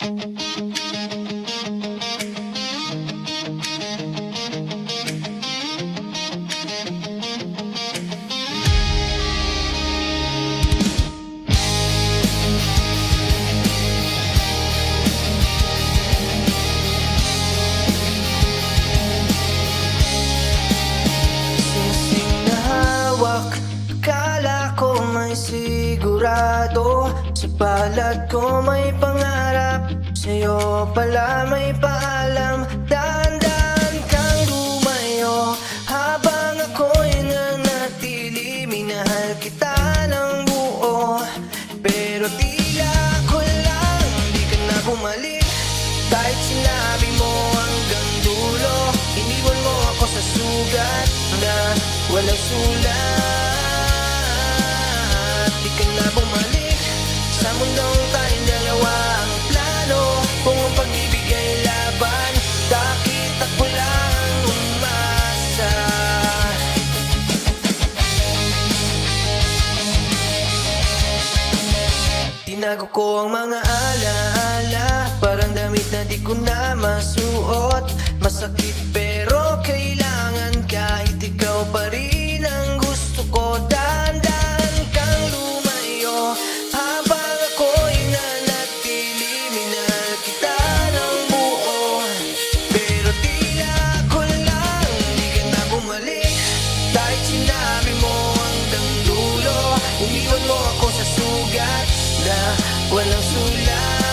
Singsing na hawak, akala ko may sigurado. Sa palad ko may pangarap, sa'yo pala may paalam. Dahan-dahan kang lumayo, habang ako'y nanatili. Minahal kita ng buo, pero tila ko lang di ka na bumalik. Kahit sinabi mo hanggang dulo, iniwan mo ako sa sugat na walang sulat. Di ka na bumalik sa mundong tayong dalawa. Ang plano kung ang pag-ibig ay laban, bakit ako lang umasa? Tinago ko ang mga alaala, parang damit na di ko na masuot. Masakit pero kailangan, kahit ikaw pa rin ang gusto ko. Dahan-dahan kang lumayo, habang ako'y nanatili. Minahal kita ng buo, pero tila ko lang di ka na bumalik. Kahit sinabi mo hanggang dulo, umiwan mo ako sa sugat na walang sulat.